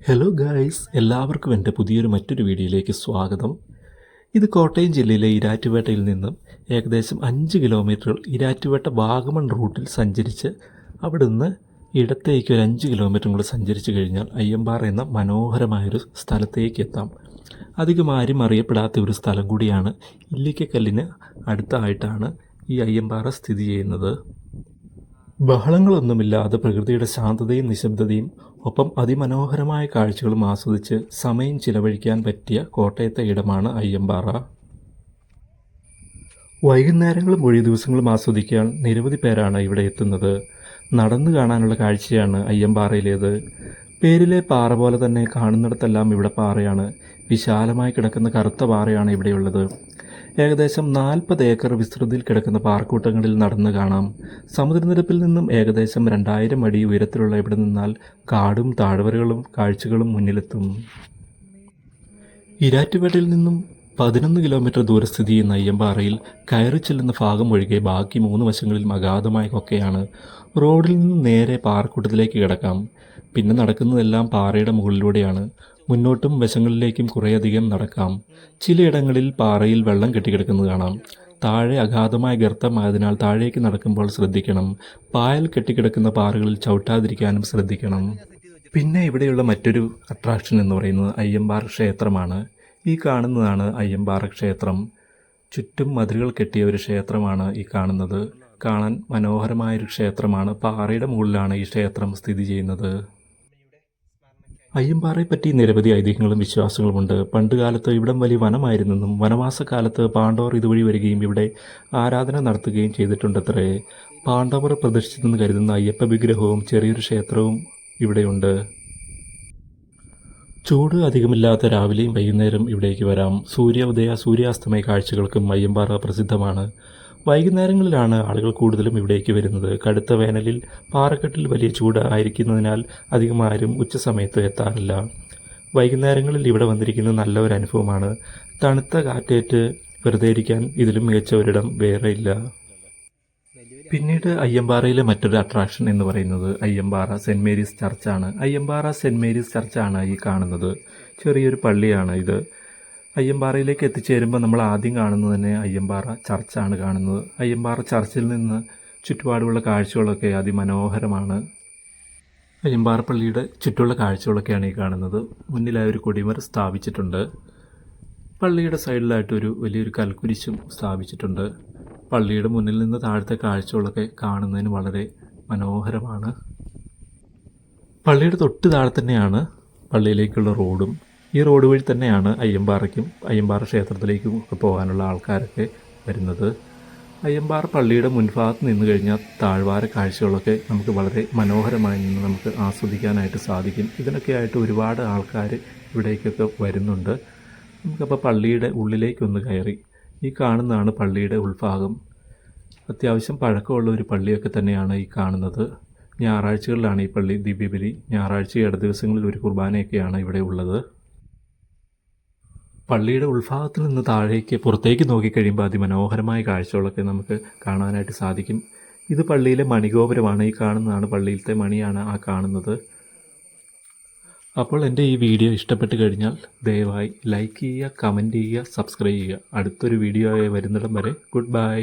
Hello guys, എല്ലാവർക്കും എൻ്റെ മറ്റൊരു വീഡിയോയിലേക്ക് സ്വാഗതം. ഇത് കോട്ടയം ജില്ലയിലെ ഇരാറ്റുപേട്ടയിൽ നിന്നും ഏകദേശം 5 കിലോമീറ്റർ ഇരാറ്റുപേട്ട വാഗമൺ റൂട്ടിൽ സഞ്ചരിച്ച് അവിടുന്ന് ഇടത്തേക്ക് ഒരു 5 കിലോമീറ്റർ കൂടെ സഞ്ചരിച്ച് കഴിഞ്ഞാൽ അയ്യമ്പാറ എന്ന മനോഹരമായൊരു സ്ഥലത്തേക്ക് എത്താം. അധികം ആരും അറിയപ്പെടാത്ത ഒരു സ്ഥലം കൂടിയാണ്. ഇല്ലിക്കക്കല്ലിന് അടുത്തായിട്ടാണ് ഈ അയ്യമ്പാറ സ്ഥിതി ചെയ്യുന്നത്. ബഹളങ്ങളൊന്നുമില്ലാതെ പ്രകൃതിയുടെ ശാന്തതയും നിശബ്ദതയും ഒപ്പം അതിമനോഹരമായ കാഴ്ചകളും ആസ്വദിച്ച് സമയം ചിലവഴിക്കാൻ പറ്റിയ കോട്ടയത്തെ ഇടമാണ് അയ്യമ്പാറ. വൈകുന്നേരങ്ങളും ഒഴിവ് ദിവസങ്ങളും ആസ്വദിക്കാൻ നിരവധി പേരാണ് ഇവിടെ എത്തുന്നത്. നടന്നു കാണാനുള്ള കാഴ്ചയാണ് അയ്യമ്പാറയിലേത്. പേരിലെ പാറ പോലെ തന്നെ കാണുന്നിടത്തെല്ലാം ഇവിടെ പാറയാണ്. വിശാലമായി കിടക്കുന്ന കറുത്ത പാറയാണ് ഇവിടെയുള്ളത്. ഏകദേശം 40 ഏക്കർ വിസ്തൃതിയിൽ കിടക്കുന്ന പാറക്കൂട്ടങ്ങളിൽ നടന്നു കാണാം. സമുദ്രനിരപ്പിൽ നിന്നും ഏകദേശം 2000 അടി ഉയരത്തിലുള്ള ഇവിടെ നിന്നാൽ കാടും താഴ്വരകളും കാഴ്ചകളും മുന്നിലെത്തും. ഇരാറ്റുപേട്ടയിൽ നിന്നും 11 കിലോമീറ്റർ ദൂരെ സ്ഥിതി ചെയ്യുന്ന അയ്യമ്പാറയിൽ കയറി ചെല്ലുന്ന ഭാഗം ഒഴികെ ബാക്കി 3 വശങ്ങളിൽ അഗാധമായ കൊക്കയാണ്. റോഡിൽ നിന്ന് നേരെ പാറക്കൂട്ടത്തിലേക്ക് കിടക്കാം. പിന്നെ നടക്കുന്നതെല്ലാം പാറയുടെ മുകളിലൂടെയാണ്. മുന്നോട്ടും വശങ്ങളിലേക്കും കുറേയധികം നടക്കാം. ചിലയിടങ്ങളിൽ പാറയിൽ വെള്ളം കെട്ടിക്കിടക്കുന്നത് കാണാം. താഴെ അഗാധമായ ഗർത്തമായതിനാൽ താഴേക്ക് നടക്കുമ്പോൾ ശ്രദ്ധിക്കണം. പായൽ കെട്ടിക്കിടക്കുന്ന പാറകളിൽ ചവിട്ടാതിരിക്കാനും ശ്രദ്ധിക്കണം. പിന്നെ ഇവിടെയുള്ള മറ്റൊരു അട്രാക്ഷൻ എന്ന് പറയുന്നത് അയ്യമ്പാറ ക്ഷേത്രമാണ്. ഈ കാണുന്നതാണ് അയ്യമ്പാറ ക്ഷേത്രം. ചുറ്റും മതിലുകൾ കെട്ടിയ ഒരു ക്ഷേത്രമാണ് ഈ കാണുന്നത്. കാണാൻ മനോഹരമായൊരു ക്ഷേത്രമാണ്. പാറയുടെ മുകളിലാണ് ഈ ക്ഷേത്രം സ്ഥിതി ചെയ്യുന്നത്. അയ്യമ്പാറയെപ്പറ്റി നിരവധി ഐതിഹ്യങ്ങളും വിശ്വാസങ്ങളുമുണ്ട്. പണ്ടുകാലത്ത് ഇവിടം വലിയ വനമായിരുന്നെന്നും വനവാസക്കാലത്ത് പാണ്ഡവർ ഇതുവഴി വരികയും ഇവിടെ ആരാധന നടത്തുകയും ചെയ്തിട്ടുണ്ടത്രേ. പാണ്ഡവർ പ്രതിഷ്ഠിച്ചെന്ന് കരുതുന്ന അയ്യപ്പ വിഗ്രഹവും ചെറിയൊരു ക്ഷേത്രവും ഇവിടെയുണ്ട്. ചൂട് അധികമില്ലാത്ത രാവിലെയും വൈകുന്നേരം ഇവിടേക്ക് വരാം. സൂര്യോദയ സൂര്യാസ്തമയ കാഴ്ചകൾക്കും അയ്യമ്പാറ പ്രസിദ്ധമാണ്. വൈകുന്നേരങ്ങളിലാണ് ആളുകൾ കൂടുതലും ഇവിടേക്ക് വരുന്നത്. കടുത്ത വേനലിൽ പാറക്കെട്ടിൽ വലിയ ചൂട് ആയിരിക്കുന്നതിനാൽ അധികം ആരും ഉച്ചസമയത്ത് എത്താറില്ല. വൈകുന്നേരങ്ങളിൽ ഇവിടെ വന്നിരിക്കുന്നത് നല്ല ഒരു അനുഭവമാണ്. തണുത്ത കാറ്റേറ്റ് വെറുതെ ഇരിക്കാൻ ഇതിലും മികച്ച ഒരിടം വേറെ ഇല്ല. പിന്നീട് അയ്യമ്പാറയിലെ മറ്റൊരു അട്രാക്ഷൻ എന്ന് പറയുന്നത് അയ്യമ്പാറ സെൻറ്റ് മേരീസ് ചർച്ചാണ്. അയ്യമ്പാറ സെൻറ്റ് മേരീസ് ചർച്ചാണ് ഈ കാണുന്നത്. ചെറിയൊരു പള്ളിയാണ് ഇത്. അയ്യമ്പാറയിലേക്ക് എത്തിച്ചേരുമ്പോൾ നമ്മൾ ആദ്യം കാണുന്നത് തന്നെ അയ്യമ്പാറ ചർച്ചാണ് കാണുന്നത്. അയ്യമ്പാറ ചർച്ചിൽ നിന്ന് ചുറ്റുപാടുമുള്ള കാഴ്ചകളൊക്കെ അതിമനോഹരമാണ്. അയ്യമ്പാറ പള്ളിയുടെ ചുറ്റുമുള്ള കാഴ്ചകളൊക്കെയാണ് ഈ കാണുന്നത്. മുന്നിലായി ഒരു കൊടിമരം സ്ഥാപിച്ചിട്ടുണ്ട്. പള്ളിയുടെ സൈഡിലായിട്ടൊരു വലിയൊരു കൽക്കുരിശും സ്ഥാപിച്ചിട്ടുണ്ട്. പള്ളിയുടെ മുന്നിൽ നിന്ന് താഴത്തെ കാഴ്ചകളൊക്കെ കാണുന്നതിന് വളരെ മനോഹരമാണ്. പള്ളിയുടെ തൊട്ട് താഴെ തന്നെയാണ് പള്ളിയിലേക്കുള്ള റോഡും. ഈ റോഡ് വഴി തന്നെയാണ് അയ്യമ്പാറയ്ക്കും അയ്യമ്പാറ ക്ഷേത്രത്തിലേക്കും ഒക്കെ പോകാനുള്ള ആൾക്കാരൊക്കെ വരുന്നത്. അയ്യമ്പാറ പള്ളിയുടെ മുൻഭാഗത്ത് നിന്ന് കഴിഞ്ഞാൽ താഴ്വാര കാഴ്ചകളൊക്കെ നമുക്ക് വളരെ മനോഹരമായി നിന്ന് നമുക്ക് ആസ്വദിക്കാനായിട്ട് സാധിക്കും. ഇതിനൊക്കെയായിട്ട് ഒരുപാട് ആൾക്കാർ ഇവിടേക്കൊക്കെ വരുന്നുണ്ട്. നമുക്കപ്പോൾ പള്ളിയുടെ ഉള്ളിലേക്കൊന്ന് കയറി ഈ കാണുന്നതാണ് പള്ളിയുടെ ഉൾഭാഗം. അത്യാവശ്യം പഴക്കമുള്ള ഒരു പള്ളിയൊക്കെ തന്നെയാണ് ഈ കാണുന്നത്. ഞായറാഴ്ചകളിലാണ് ഈ പള്ളി ദിവ്യബലി. ഞായറാഴ്ച ഇട ദിവസങ്ങളിൽ ഒരു കുർബാനയൊക്കെയാണ് ഇവിടെ ഉള്ളത്. പള്ളിയുടെ ഉൾഭാഗത്തിൽ നിന്ന് താഴേക്ക് പുറത്തേക്ക് നോക്കിക്കഴിയുമ്പോൾ അതിമനോഹരമായ കാഴ്ചകളൊക്കെ നമുക്ക് കാണാനായിട്ട് സാധിക്കും. ഇത് പള്ളിയിലെ മണിഗോപുരമാണ്. ഈ കാണുന്നതാണ് പള്ളിയിലത്തെ മണിയാണ് ആ കാണുന്നത്. അപ്പോൾ എൻ്റെ ഈ വീഡിയോ ഇഷ്ടപ്പെട്ട് കഴിഞ്ഞാൽ ദയവായി ലൈക്ക് ചെയ്യുക, കമൻറ്റ് ചെയ്യുക, സബ്സ്ക്രൈബ് ചെയ്യുക. അടുത്തൊരു വീഡിയോ ആയി വരുന്നിടം വരെ ഗുഡ് ബൈ.